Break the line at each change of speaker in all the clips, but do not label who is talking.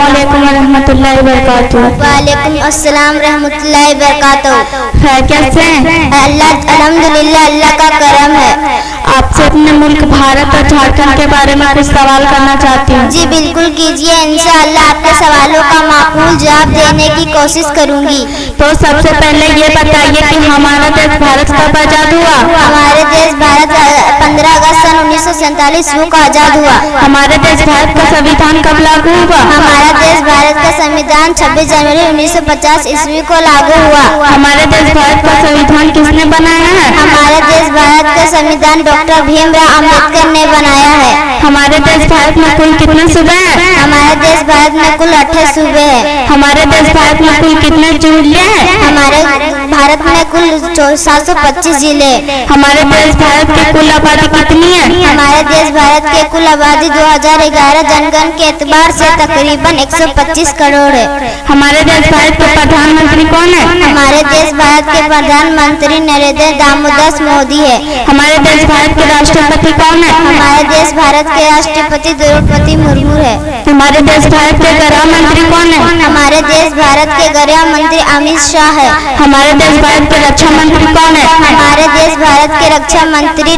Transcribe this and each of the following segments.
अस्सलामुअलैकुम रहमतुल्लाहि व बरकातुहू।
वालेकुम अस्सलाम रहमतुल्लाहि व बरकातुहू।
कैसे हैं?
अल्हम्दुलिल्लाह, अल्लाह का करम है।
आपसे अपने मुल्क भारत और झारखंड के बारे में कुछ सवाल करना चाहती हूँ।
जी बिल्कुल कीजिए, इंशाअल्लाह आपके सवालों का माकूल जवाब देने की कोशिश करूंगी।
तो सबसे पहले ये बताइए कि हमारा देश भारत कब आजाद हुआ?
हमारे देश भारत 15 अगस्त सन 1947 को आजाद हुआ।
हमारे देश भारत का संविधान कब लागू हुआ?
हमारा देश भारत का संविधान 26 जनवरी 1950 ईस्वी को लागू हुआ।
हमारे देश भारत का संविधान किसने बनाया है?
हमारे देश भारत का संविधान डॉक्टर भीमराव अम्बेडकर ने बनाया है।
हमारे देश भारत में कुल कितने सूबे हैं?
हमारे देश भारत में कुल 28 सूबे हैं।
हमारे देश भारत में कुल कितने जिले हैं?
हमारे भारत में कुल 725 जिले।
हमारे देश भारत की कुल आबादी कितनी है?
हमारे देश भारत के कुल आबादी 2011 जनगणना के एतबार से तकरीबन 125 करोड़ है।
हमारे देश भारत के प्रधानमंत्री कौन है?
हमारे देश भारत के प्रधानमंत्री नरेंद्र दामोदर मोदी है।
हमारे देश भारत के राष्ट्रपति कौन है?
हमारे देश भारत के राष्ट्रपति द्रौपदी मुर्मू है।
हमारे देश भारत के गृह मंत्री कौन है?
हमारे देश भारत के गृह मंत्री अमित शाह है।
हमारे देश भारत के रक्षा मंत्री कौन है?
हमारे देश भारत के रक्षा मंत्री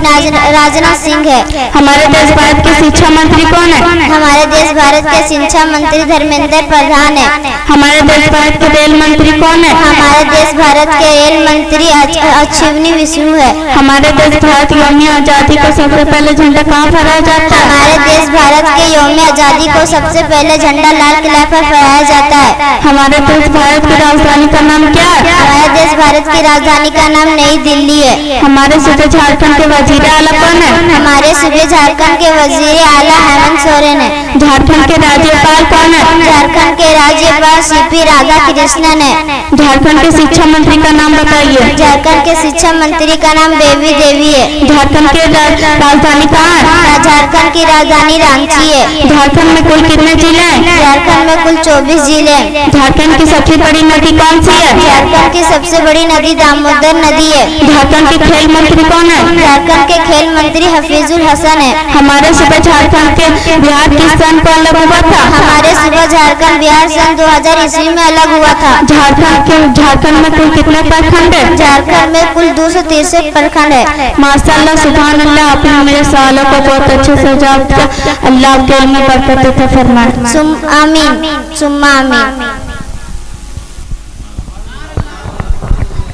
राजनाथ सिंह है।
हमारे देश भारत के शिक्षा मंत्री कौन है?
हमारे देश भारत के शिक्षा मंत्री धर्मेंद्र प्रधान है।
हमारे देश भारत के रेल मंत्री कौन है?
हमारे देश भारत के रेल मंत्री अश्विनी विष्णु है।
हमारे देश भारत यौम आजादी को सबसे पहले झंडा कहाँ फहराया जाता है?
हमारे देश भारत के यौम आजादी को सबसे पहले झंडा लाल किला पर फहराया जाता है।
हमारे देश भारत की राजधानी का नाम क्या है?
हमारे देश भारत की राजधानी का नाम नई दिल्ली है।
हमारे सूबे झारखंड के वजीर आला कौन है?
हमारे सूबे झारखंड के वजीर आला हेमंत सोरेन है।
झारखंड के राज्यपाल कौन है?
झारखंड के राज्यपाल सीपी राधाकृष्णन है।
झारखंड के शिक्षा मंत्री का नाम बताइए।
झारखंड के शिक्षा मंत्री का नाम बेबी देवी है।
झारखंड की राजधानी कहाँ है?
झारखंड की राजधानी रांची है।
झारखंड में कुल कितने जिले हैं?
झारखंड में कुल 24 जिले हैं।
झारखंड की सबसे बड़ी नदी कौन सी है?
झारखंड की सबसे बड़ी नदी दामोदर नदी है।
झारखंड के खेल मंत्री कौन है?
झारखंड के खेल मंत्री हफीजुल हसन है।
हमारे सूबे झारखंड के बिहार किस सन को अलग हुआ था?
हमारे सूबा झारखंड बिहार सन 2000 ईस्वी में अलग हुआ था।
झारखंड में कुल कितने प्रखंड है?
झारखंड में कुल 263 प्रखंड है।
माशाअल्लाह, सुभान अल्लाह, आपने मेरे सवालों को बहुत अच्छे से जवाब दिया। अल्लाह आपके इल्म में बरकत अता फरमाए।
आमीन सुम्मा आमीन।